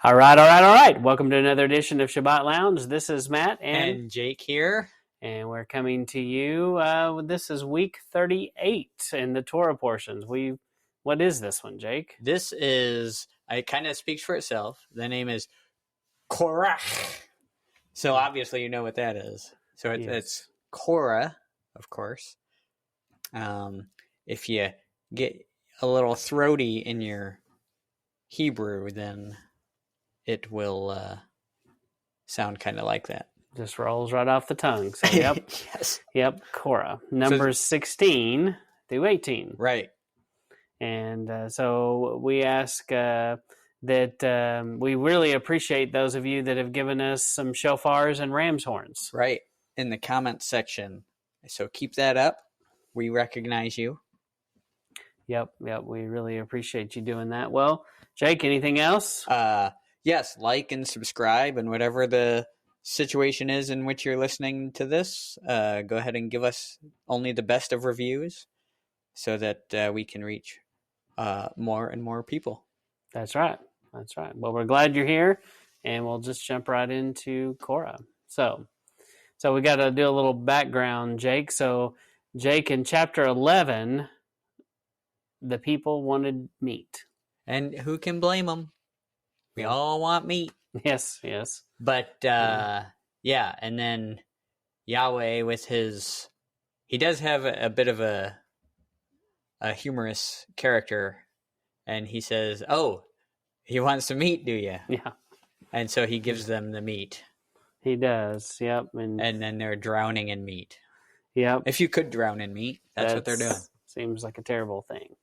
All right. Welcome to another edition of Shabbat Lounge. This is Matt and Jake here. And we're coming to you. This is week 38 in the Torah portions. What is this one, Jake? This is, it kind of speaks for itself. The name is Korah. So obviously you know what that is. So it's Korah, of course. If you get a little throaty in your Hebrew, then it will sound kind of like that. Just rolls right off the tongue. So, yep. Yes. Yep, Korah. Numbers 16 through 18. Right. And so we ask that we really appreciate those of you that have given us some shofars and ram's horns. Right. In the comments section. So keep that up. We recognize you. Yep. We really appreciate you doing that. Well, Jake, anything else? Yes, like and subscribe, and whatever the situation is in which you're listening to this, go ahead and give us only the best of reviews so that we can reach more and more people. That's right. Well, we're glad you're here, and we'll just jump right into Korah. So we got to do a little background, Jake. So, Jake, in chapter 11, the people wanted meat. And who can blame them? We all want meat. Yes. But, yeah, and then Yahweh with he does have a bit of a humorous character, and he says, oh, he wants some meat, do you? Yeah. And so he gives them the meat. He does, yep. And then they're drowning in meat. Yep. If you could drown in meat, that's what they're doing. Seems like a terrible thing.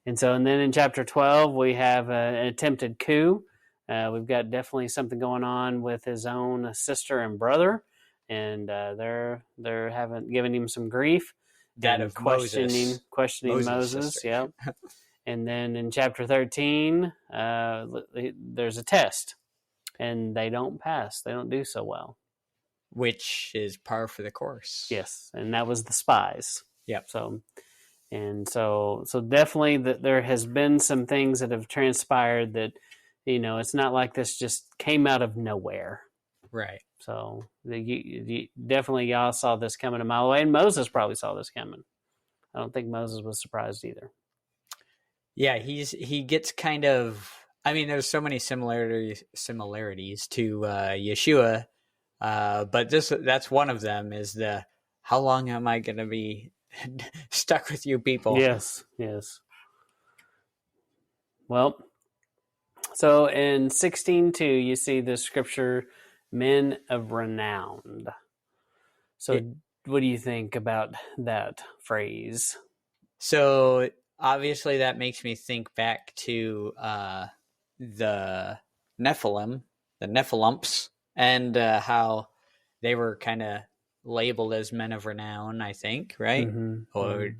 And then in chapter 12, we have an attempted coup. We've got definitely something going on with his own sister and brother, and they're giving him some grief. That of questioning Moses. Yep. And then in chapter 13, there's a test, and they don't pass. They don't do so well. Which is par for the course. Yes, and that was the spies. Yep. So definitely that there has been some things that have transpired that, it's not like this just came out of nowhere. Right. So definitely y'all saw this coming a mile away, and Moses probably saw this coming. I don't think Moses was surprised either. Yeah, he gets kind of. I mean, there's so many similarities to Yeshua, but that's one of them. Is the how long am I going to be stuck with you people? Yes. Well, so in 16:2, you see the scripture, men of renown. So what do you think about that phrase? So obviously that makes me think back to the Nephilumps, and how they were kind of labeled as men of renown, I think, right? Mm-hmm. Or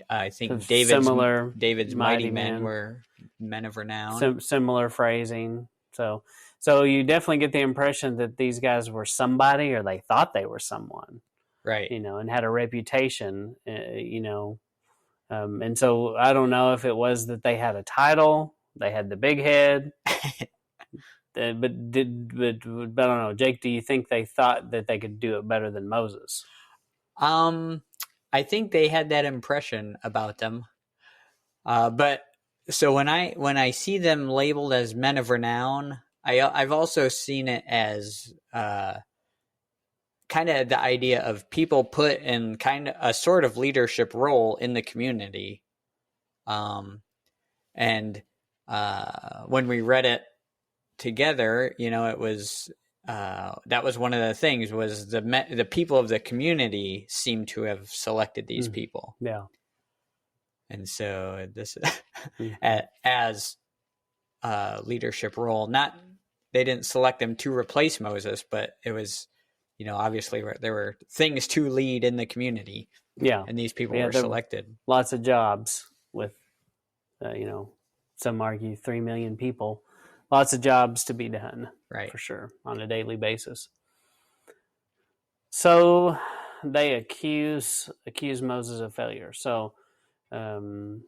I think So David's mighty men were men of renown. Similar phrasing. So you definitely get the impression that these guys were somebody, or they thought they were someone, right? And had a reputation, and so I don't know if it was that they had a title, they had the big head, but I don't know. Jake, do you think they thought that they could do it better than Moses? I think they had that impression about them. But so when I see them labeled as men of renown, I've also seen it as kind of the idea of people put in kind of a sort of leadership role in the community. And when we read it together, it was that was one of the things, was the people of the community seem to have selected these people. Yeah. And so this as a leadership role, they didn't select them to replace Moses, but it was, obviously there were things to lead in the community. Yeah. And these people were selected. Lots of jobs with, some argue 3 million people. Lots of jobs to be done, right? For sure, on a daily basis. So they accuse Moses of failure. So, do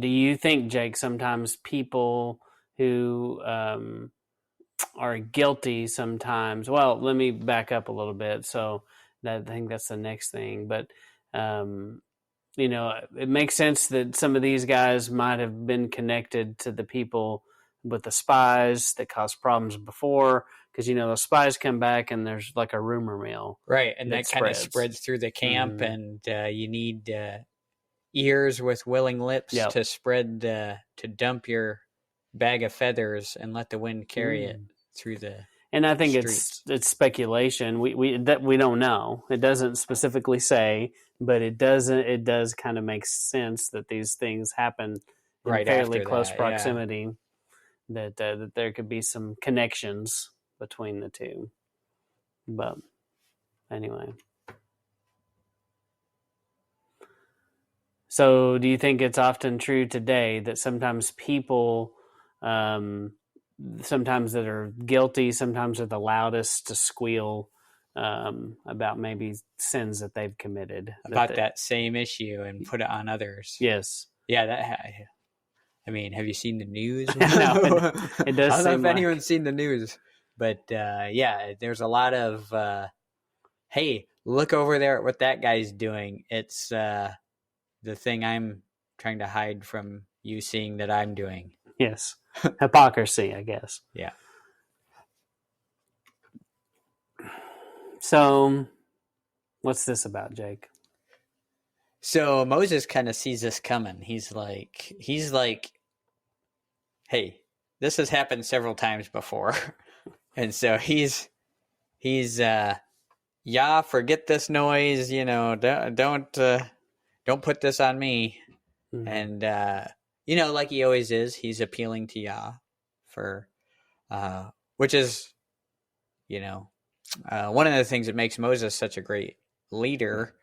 you think, Jake, sometimes people who are guilty sometimes. Well, let me back up a little bit. So I think that's the next thing. But it makes sense that some of these guys might have been connected to the people with the spies that caused problems before, because the spies come back and there's like a rumor mill, right? And that kind of spreads through the camp, and you need ears with willing lips to spread to dump your bag of feathers and let the wind carry it through the and I think streets. it's speculation. We don't know. It doesn't specifically say, but it does kind of make sense that these things happen in right fairly close that, proximity. Yeah. That there could be some connections between the two. But anyway. So do you think it's often true today that sometimes people, sometimes that are guilty, sometimes are the loudest to squeal about maybe sins that they've committed? About that same issue and put it on others. Yes. Yeah, have you seen the news? No, it does. I don't know if anyone's seen the news, but there's a lot of, hey, look over there at what that guy's doing. It's the thing I'm trying to hide from you seeing that I'm doing. Yes. Hypocrisy, I guess. Yeah. So, what's this about, Jake? So Moses kind of sees this coming. He's like, hey, this has happened several times before. And so he's forget this noise, don't put this on me. Mm-hmm. And, like he always is, he's appealing to Yah for, which is, one of the things that makes Moses such a great leader,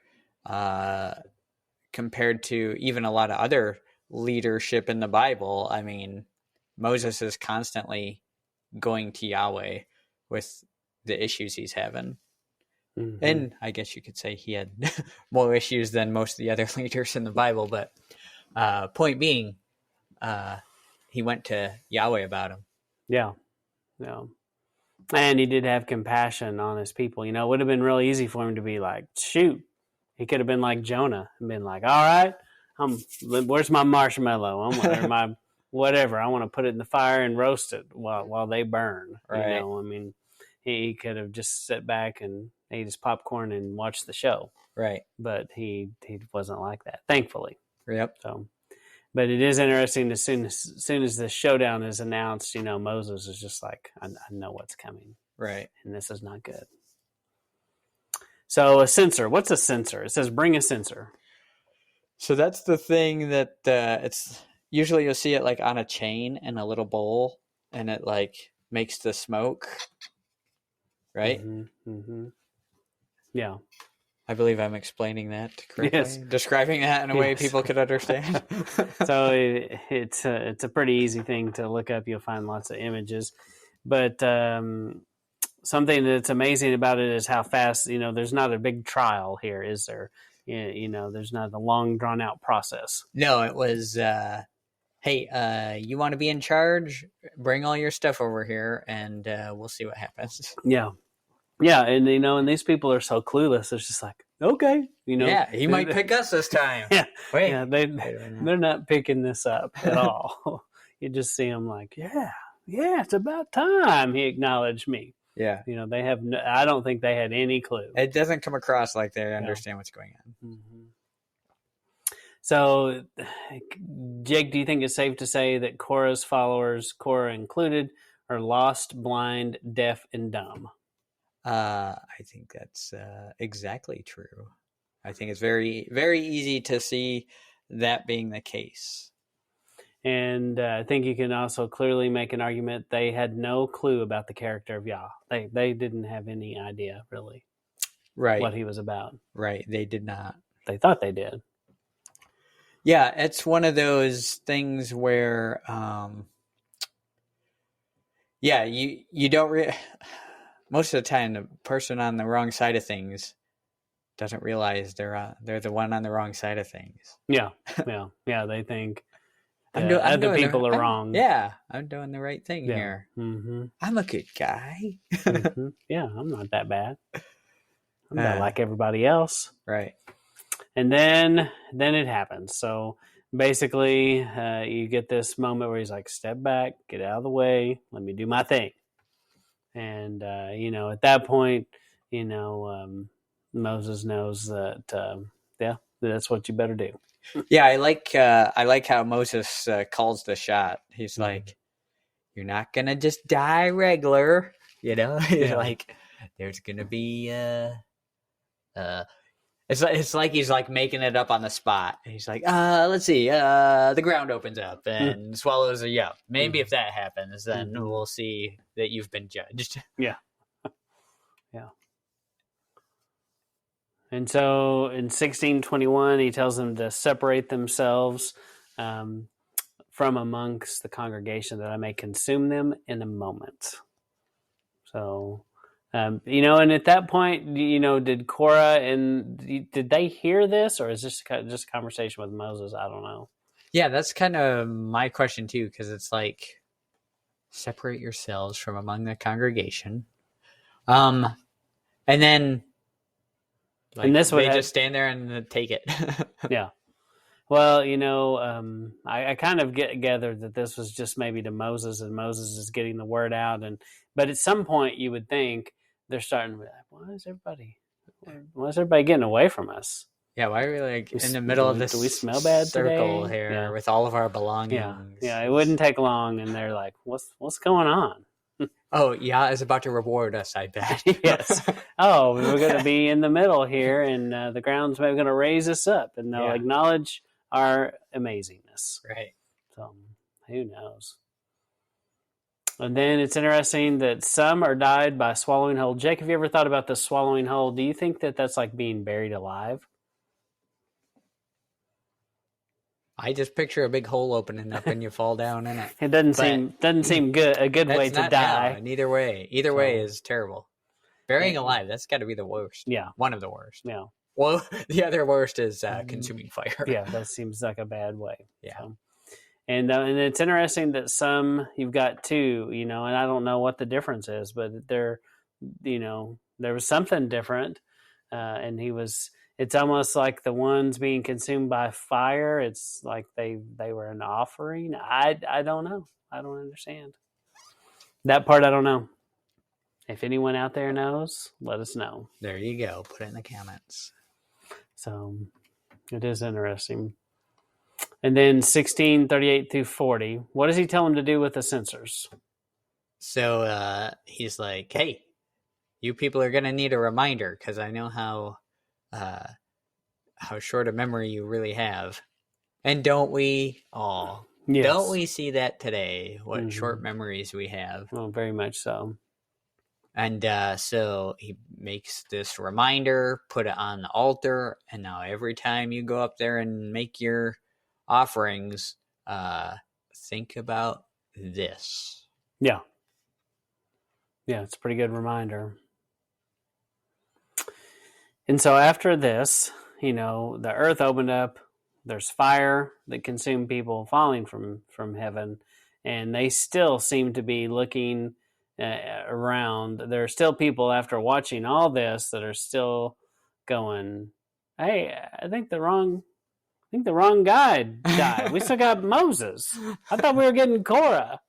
compared to even a lot of other leadership in the Bible. I mean, Moses is constantly going to Yahweh with the issues he's having. Mm-hmm. And I guess you could say he had more issues than most of the other leaders in the Bible. But point being, he went to Yahweh about him. Yeah. Yeah. And he did have compassion on his people. It would have been real easy for him to be like, shoot. He could have been like Jonah and been like, all right, where's my marshmallow? Or my whatever. I want to put it in the fire and roast it while they burn. Right. He could have just sat back and ate his popcorn and watched the show. Right. But he wasn't like that, thankfully. Yep. So, but it is interesting. As soon as the showdown is announced, Moses is just like, I know what's coming. Right. And this is not good. So a censer. What's a censer? It says bring a censer. So that's the thing that it's usually you'll see it like on a chain in a little bowl, and it like makes the smoke. Right? Mm-hmm. Mm-hmm. Yeah. I believe I'm explaining that correctly. Yes. Describing that in a way people could understand. So it's a pretty easy thing to look up. You'll find lots of images. But something that's amazing about it is how fast, there's not a big trial here, is there? There's not a long, drawn-out process. No, it was, hey, you want to be in charge? Bring all your stuff over here, and we'll see what happens. Yeah. Yeah, and and these people are so clueless. It's just like, okay, Yeah, he might pick us this time. Yeah, wait, yeah, they're not picking this up at all. You just see them like, yeah, it's about time he acknowledged me. Yeah, they have. I don't think they had any clue. It doesn't come across like they understand what's going on. Mm-hmm. So, Jake, do you think it's safe to say that Korah's followers, Korah included, are lost, blind, deaf, and dumb? I think that's exactly true. I think it's very, very easy to see that being the case. And I think you can also clearly make an argument they had no clue about the character of Yah. They didn't have any idea, really, what he was about. Right, they did not. They thought they did. Yeah, it's one of those things where, you don't most of the time, the person on the wrong side of things doesn't realize they're the one on the wrong side of things. Yeah. They think, other people are wrong. Yeah, I'm doing the right thing here. Mm-hmm. I'm a good guy. Mm-hmm. Yeah, I'm not that bad. I'm not like everybody else. Right. And then it happens. So basically, you get this moment where he's like, "Step back, get out of the way, let me do my thing." And at that point, Moses knows that that's what you better do. Yeah, I like how Moses calls the shot. He's like, "You're not gonna just die regular," He's like, "There's gonna be It's like he's like making it up on the spot. He's like, let's see, the ground opens up and swallows you up. Maybe if that happens, then we'll see that you've been judged. Yeah. Yeah. And so in 1621, he tells them to separate themselves from amongst the congregation, that I may consume them in a moment. So, and at that point, did Korah did they hear this, or is this just a conversation with Moses? I don't know. Yeah, that's kind of my question too, because it's like, separate yourselves from among the congregation. And then and this they just stand there and take it. Yeah. Well, I kind of gathered that this was just maybe to Moses, and Moses is getting the word out. But at some point, you would think they're starting to be like, why is everybody getting away from us? Yeah, why are we like in the middle of this do we smell bad circle today? here with all of our belongings? Yeah, it wouldn't take long, and they're like, what's going on? Oh, Yah is about to reward us, I bet. Yes. Oh, we're going to be in the middle here, and the ground's maybe going to raise us up, and they'll acknowledge our amazingness. Right. So, who knows? And then it's interesting that some are died by swallowing whole. Jake, have you ever thought about the swallowing whole? Do you think that that's like being buried alive? I just picture a big hole opening up and you fall down in it. It doesn't seem good. A good way to die. Either way is terrible. Burying alive, that's got to be the worst. Yeah, one of the worst. Yeah. Well, the other worst is consuming fire. Yeah, that seems like a bad way. Yeah. So. And it's interesting that some you've got two, and I don't know what the difference is, but there was something different, and it's almost like the ones being consumed by fire. It's like they were an offering. I don't know. I don't understand that part. I don't know. If anyone out there knows, let us know. There you go. Put it in the comments. So it is interesting. And then 16:38 through 40. What does he tell them to do with the censers? So he's like, "Hey, you people are going to need a reminder, because I know how short a memory you really have. And don't we all? Yes. Don't we see that today? What short memories we have." Oh, very much so. And so he makes this reminder, put it on the altar, and now every time you go up there and make your offerings, think about this. Yeah, it's a pretty good reminder. And so after this, the earth opened up. There's fire that consumed people falling from heaven, and they still seem to be looking around. There are still people, after watching all this, that are still going, "Hey, I think the wrong guy died. We still got Moses. I thought we were getting Korah."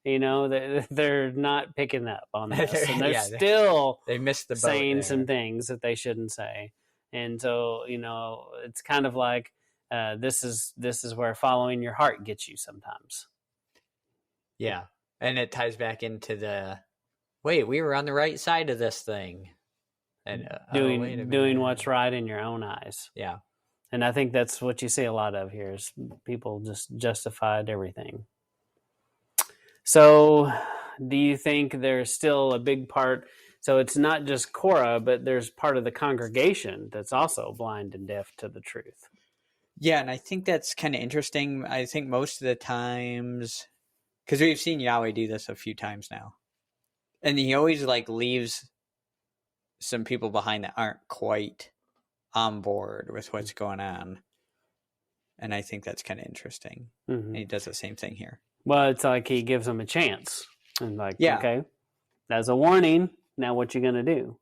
They're not picking up on this, and they're still they missed the boat saying there. some things that they shouldn't say. And so it's kind of like this is where following your heart gets you sometimes. Yeah. And it ties back into we were on the right side of this thing. And doing what's right in your own eyes. Yeah. And I think that's what you see a lot of here, is people just justified everything. So do you think there's still a big part? So it's not just Korah, but there's part of the congregation that's also blind and deaf to the truth. Yeah, and I think that's kind of interesting. I think most of the times, because we've seen Yahweh do this a few times now, and he always leaves some people behind that aren't quite on board with what's going on. And I think that's kind of interesting. Mm-hmm. And he does the same thing here. Well, it's like he gives them a chance. And like, Yeah. okay, that's a warning. Now what you going to do?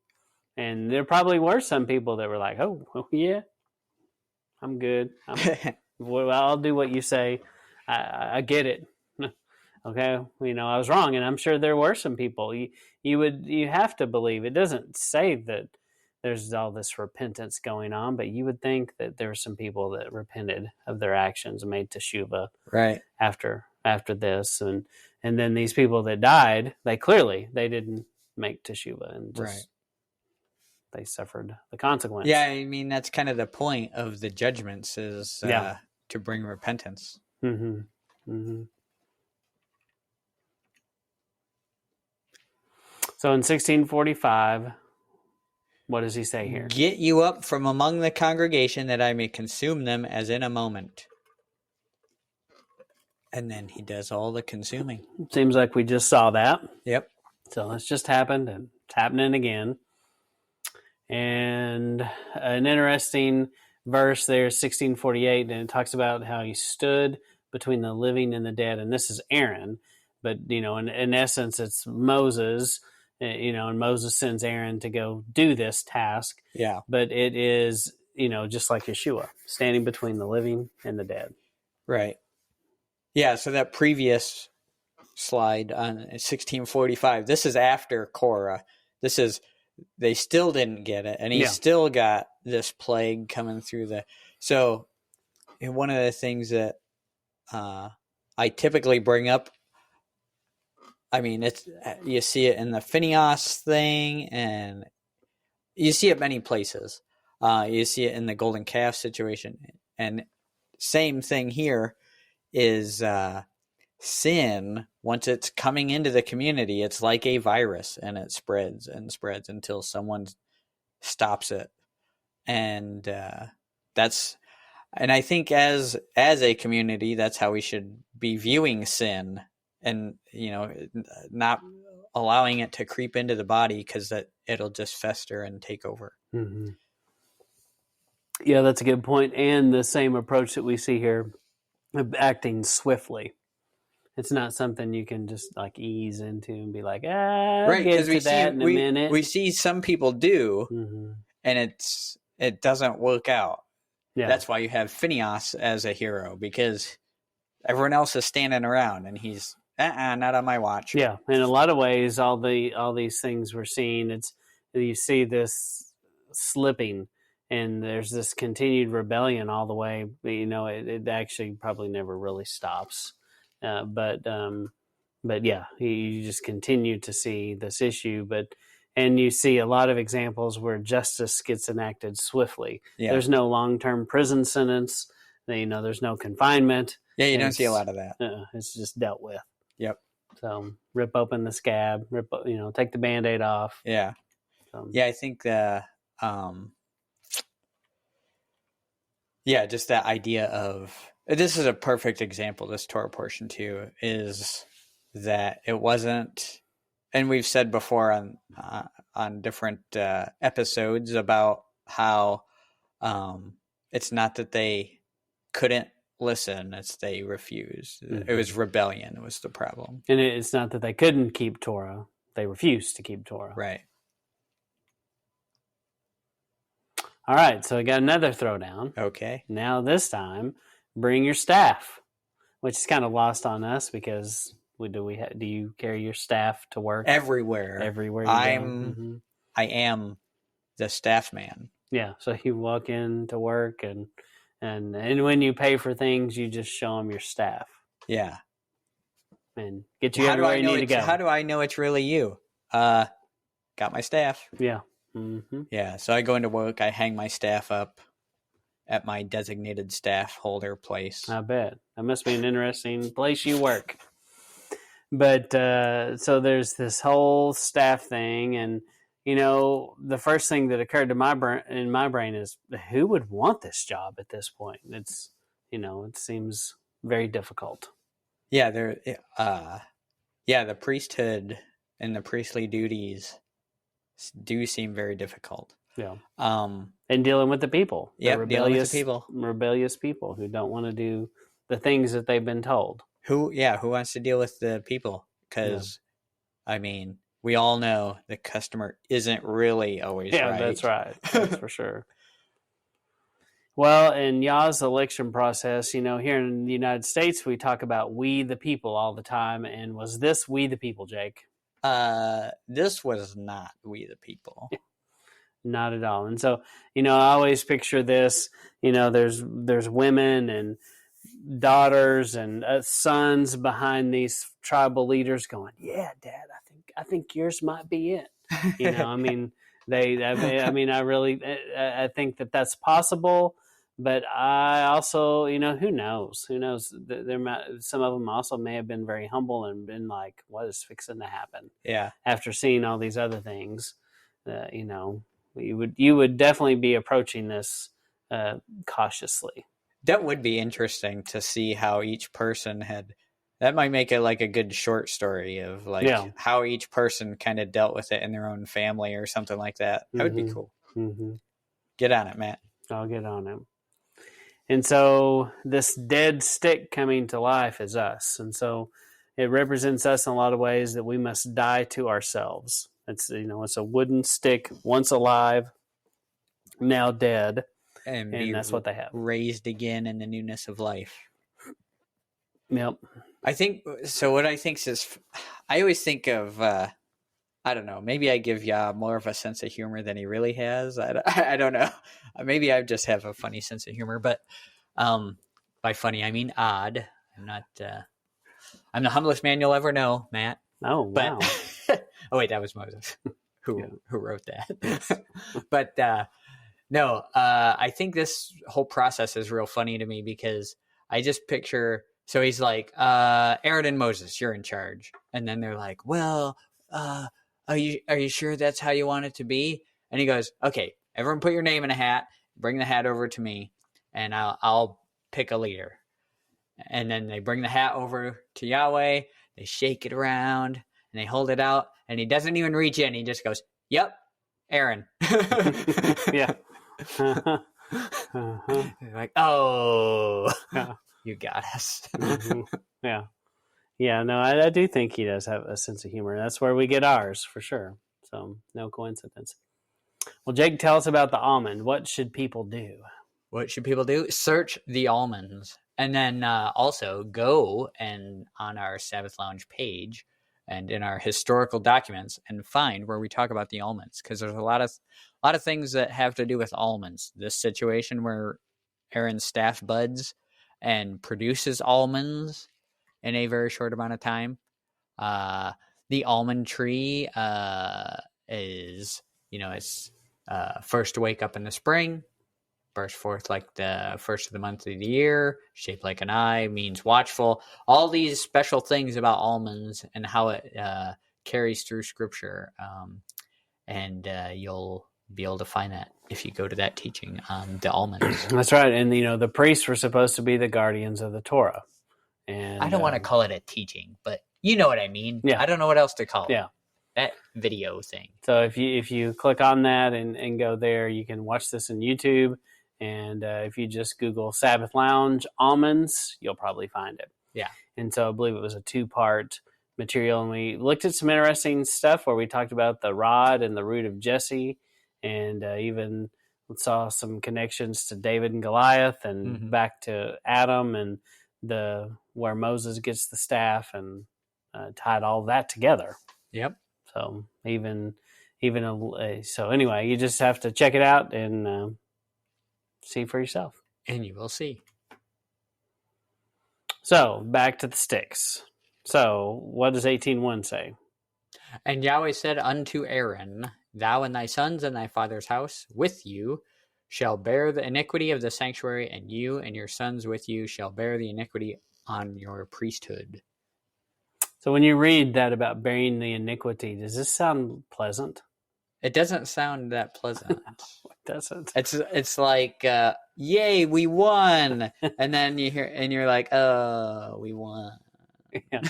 And there probably were some people that were like, oh yeah, I'm good. Well, I'll do what you say. I get it. Okay, I was wrong, and I'm sure there were some people. You have to believe. It doesn't say that there's all this repentance going on, but you would think that there were some people that repented of their actions and made teshuvah right after this, and then these people that died, they didn't make teshuvah, and just they suffered the consequence. Yeah, I mean that's kind of the point of the judgments is to bring repentance. Mm-hmm. Mm-hmm. So in 1645, what does he say here? Get you up from among the congregation that I may consume them as in a moment. And then he does all the consuming. Seems like we just saw that. Yep. So it's just happened, and it's happening again. And an interesting verse there, 1648, and it talks about how he stood between the living and the dead. And this is Aaron, but, in essence, it's Moses, and Moses sends Aaron to go do this task. Yeah. But it is, just like Yeshua, standing between the living and the dead. Right. Yeah, so that previous slide on 1645, this is after Korah. They still didn't get it, and he still got this plague coming through So one of the things that I typically bring up, I mean, you see it in the Phineas thing, and you see it many places. You see it in the golden calf situation, and same thing here is sin. Once it's coming into the community, it's like a virus, and it spreads and spreads until someone stops it. And I think as a community, that's how we should be viewing sin, and not allowing it to creep into the body, because it'll just fester and take over. Mm-hmm. Yeah, that's a good point. And the same approach that we see here, acting swiftly. It's not something you can just like ease into and be like, right? Get to that in a minute. We see some people do, mm-hmm. and it doesn't work out. Yeah. That's why you have Phineas as a hero, because everyone else is standing around, and he's not on my watch. Yeah, in a lot of ways, all these things we're seeing, you see this slipping, and there's this continued rebellion all the way. It actually probably never really stops. But yeah, you just continue to see this issue. And you see a lot of examples where justice gets enacted swiftly. Yeah. There's no long-term prison sentence. There's no confinement. Yeah, you don't see a lot of that. It's just dealt with. Yep. So rip open the scab, take the Band-Aid off. Yeah. I think just that idea of, this is a perfect example, this Torah portion too, is that it wasn't, and we've said before on different episodes about how it's not that they couldn't listen, it's they refused. Mm-hmm. It was rebellion was the problem. And it's not that they couldn't keep Torah, they refused to keep Torah. Right. All right, so we got another throwdown. Okay. Now this time, bring your staff, which is kind of lost on us because do you carry your staff to work? Everywhere you go? Mm-hmm. I am the staff man. Yeah, so you walk in to work, and when you pay for things, you just show them your staff. Yeah. And get you everywhere you need to go. How do I know it's really you? Got my staff. Yeah. Mm-hmm. Yeah, so I go into work, I hang my staff up at my designated staff holder place. I bet. That must be an interesting place you work. But so there's this whole staff thing, and the first thing that occurred to in my brain is, who would want this job at this point? It's it seems very difficult. Yeah, the priesthood and the priestly duties do seem very difficult. Yeah. Um, And dealing with the people. Yep, dealing with the people. Rebellious people who don't want to do the things that they've been told. Who wants to deal with the people? Because, I mean, we all know the customer isn't really always right. Yeah, that's right. That's for sure. Well, in Yah's election process, here in the United States, we talk about we the people all the time. And was this we the people, Jake? This was not we the people. Not at all. And so, I always picture this, there's women and daughters and sons behind these tribal leaders going, yeah, Dad, I think yours might be it. I mean, I think that that's possible, but I also, who knows? Some of them also may have been very humble and been like, what is fixing to happen? Yeah. After seeing all these other things, you would definitely be approaching this cautiously. That would be interesting to see how each person had. That might make it like a good short story of how each person kind of dealt with it in their own family or something like that. That would be cool. Mm-hmm. Get on it, Matt. I'll get on it. And so this dead stick coming to life is us. And so it represents us in a lot of ways that we must die to ourselves. It's a wooden stick, once alive, now dead. And that's what they have. Raised again in the newness of life. Yep. I think so. What I think is, I always think of, I don't know, maybe I give Yah more of a sense of humor than he really has. I don't know. Maybe I just have a funny sense of humor, but by funny, I mean odd. I'm the humblest man you'll ever know, Matt. Oh, wow. Oh, wait, that was Moses who wrote that. But no, I think this whole process is real funny to me because I just picture, so he's like, Aaron and Moses, you're in charge. And then they're like, well, are you sure that's how you want it to be? And he goes, okay, everyone put your name in a hat, bring the hat over to me, and I'll pick a leader. And then they bring the hat over to Yahweh, they shake it around, and they hold it out, and he doesn't even reach in. He just goes, yep, Aaron. Yeah. Like, oh, you got us. Yeah. Yeah, no, I do think he does have a sense of humor. That's where we get ours, for sure. So, no coincidence. Well, Jake, tell us about the almond. What should people do? What should people do? Search the almonds. And then also go and on our Sabbath Lounge page and in our historical documents and find where we talk about the almonds, because there's a lot of things that have to do with almonds. This situation where Aaron's staff buds and produces almonds in a very short amount of time. The almond tree is, it's first to wake up in the spring, burst forth like the first of the month of the year, shaped like an eye, means watchful. All these special things about almonds and how it carries through Scripture. And you'll be able to find that if you go to that teaching on the almonds. That's right. And, the priests were supposed to be the guardians of the Torah. And I don't want to call it a teaching, but you know what I mean. Yeah. I don't know what else to call it. Yeah. That video thing. So if you click on that and go there, you can watch this on YouTube. And if you just Google Sabbath Lounge almonds, you'll probably find it. Yeah. And so I believe it was a 2-part material. And we looked at some interesting stuff where we talked about the rod and the root of Jesse, and even saw some connections to David and Goliath, and back to Adam and where Moses gets the staff, and tied all that together. Yep. So so anyway, you just have to check it out and see for yourself. And you will see. So back to the sticks. So what does 18:1 say? And Yahweh said unto Aaron, thou and thy sons and thy father's house with you shall bear the iniquity of the sanctuary, and you and your sons with you shall bear the iniquity on your priesthood. So when you read that about bearing the iniquity, does this sound pleasant? It doesn't sound that pleasant. It doesn't. It's like, yay, we won. And then you hear, and you're like, oh, we won. Yeah.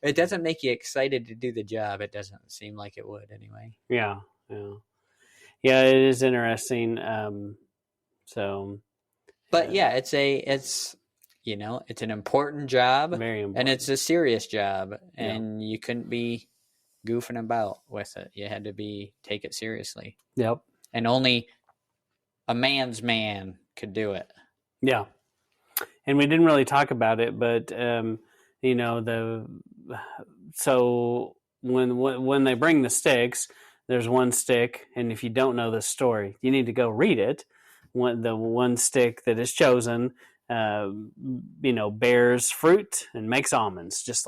It doesn't make you excited to do the job. It doesn't seem like it would anyway. Yeah. Yeah. Yeah, it is interesting. So, But yeah, it's it's an important job, very and important. it's a serious job, Yeah. and you couldn't be goofing about with it. You had to take it seriously, Yep. and only a man's man could do it. Yeah. And we didn't really talk about it, but so when they bring the sticks, there's one stick, and if you don't know the story, you need to go read it. The one stick that is chosen, bears fruit and makes almonds, just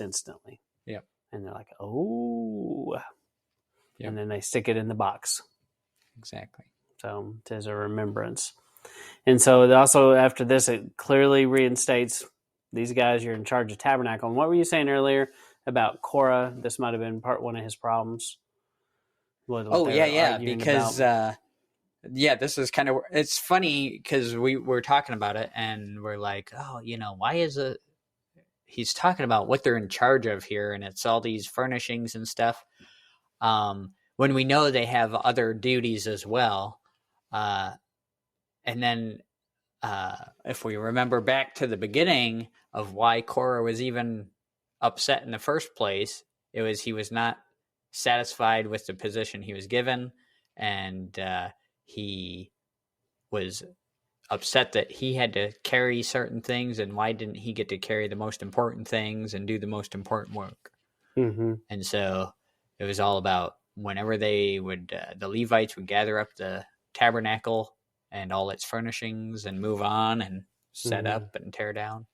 instantly. Yep. And they're like, oh, Yep. and then they stick it in the box. Exactly. So it is a remembrance. And so it also, after this, it clearly reinstates these guys, you're in charge of tabernacle. And what were you saying earlier about Korah? This might have been one of his problems. What yeah, because this is kind of, it's funny because we were talking about it and we're like, oh, why is it he's talking about what they're in charge of here, and it's all these furnishings and stuff, when we know they have other duties as well. And then if we remember back to the beginning of why Korah was even upset in the first place, it was he was not satisfied with the position he was given, and he was upset that he had to carry certain things, and why didn't he get to carry the most important things and do the most important work? Mm-hmm. And so it was all about whenever they would, the Levites would gather up the tabernacle and all its furnishings and move on and set up and tear down.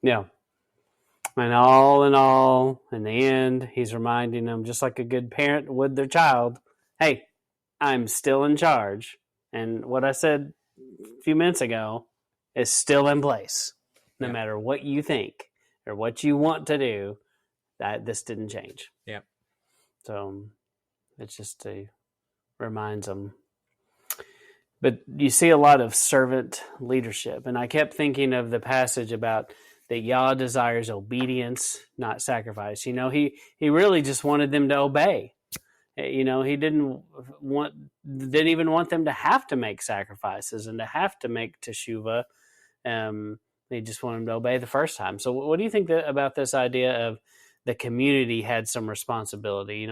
Yeah. And all in all, in the end, he's reminding them, just like a good parent would their child, hey, I'm still in charge. And what I said a few minutes ago is still in place. No matter what you think or what you want to do, this didn't change. Yep. So it's just reminds them. But you see a lot of servant leadership. And I kept thinking of the passage about that Yah desires obedience, not sacrifice. He really just wanted them to obey. He didn't even want them to have to make sacrifices and to have to make teshuvah. They just wanted them to obey the first time. So what do you think about this idea of the community had some responsibility?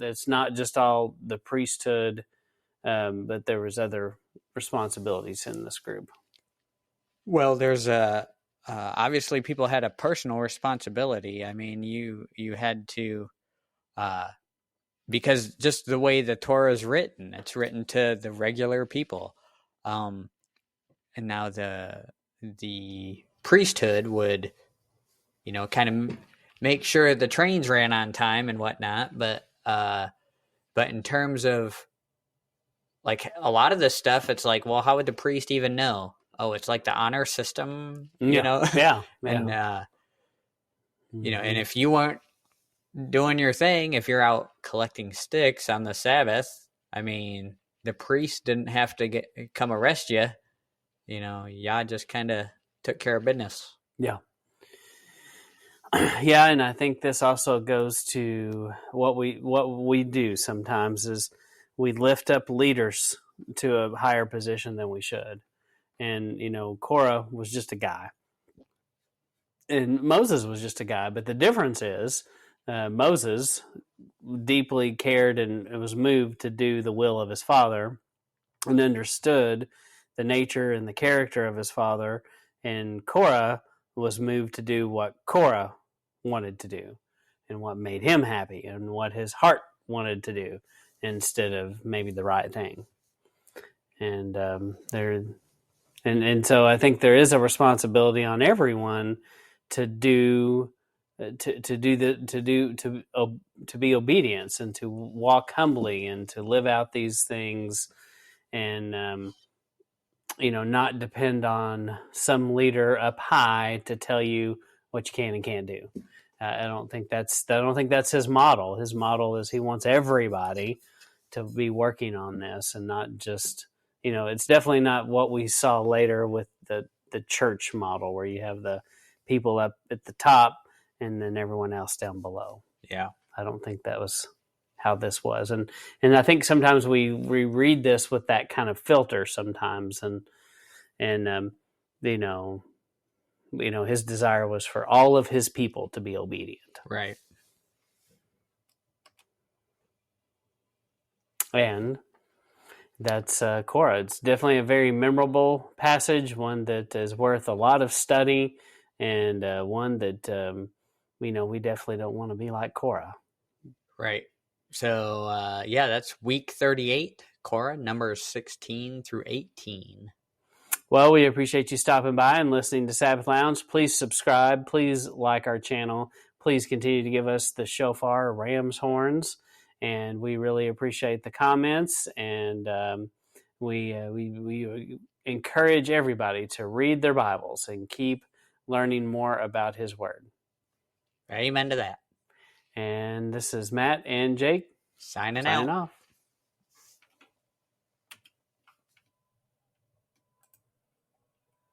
It's not just all the priesthood, but there was other responsibilities in this group. Well, there's obviously people had a personal responsibility. I mean, you had to, because just the way the Torah is written, it's written to the regular people. And now the priesthood would, kind of make sure the trains ran on time and whatnot. But in terms of like a lot of this stuff, it's like, well, how would the priest even know? Oh, it's like the honor system, Yeah. And, and if you weren't doing your thing, if you're out collecting sticks on the Sabbath, I mean, the priest didn't have to come arrest you. Yah just kind of took care of business. Yeah. Yeah, and I think this also goes to what we do sometimes is we lift up leaders to a higher position than we should. And, Korah was just a guy. And Moses was just a guy. But the difference is Moses deeply cared and was moved to do the will of his father and understood the nature and the character of his father. And Korah was moved to do what Korah wanted to do and what made him happy and what his heart wanted to do instead of maybe the right thing. And and so I think there is a responsibility on everyone to be obedience and to walk humbly and to live out these things and not depend on some leader up high to tell you what you can and can't do. I don't think that's his model. His model is he wants everybody to be working on this and not just, it's definitely not what we saw later with the church model where you have the people up at the top and then everyone else down below. Yeah. I don't think that was how this was. And I think sometimes we read this with that kind of filter sometimes, and you know, his desire was for all of his people to be obedient. Right. And that's Korah. It's definitely a very memorable passage, one that is worth a lot of study, and one that we definitely don't want to be like Korah. Right. So yeah, that's week 38, Korah, numbers 16 through 18. Well, we appreciate you stopping by and listening to Sabbath Lounge. Please subscribe. Please like our channel. Please continue to give us the shofar, ram's horns, and we really appreciate the comments. And we encourage everybody to read their Bibles and keep learning more about His Word. Amen to that. And this is Matt and Jake Signing signing out. off.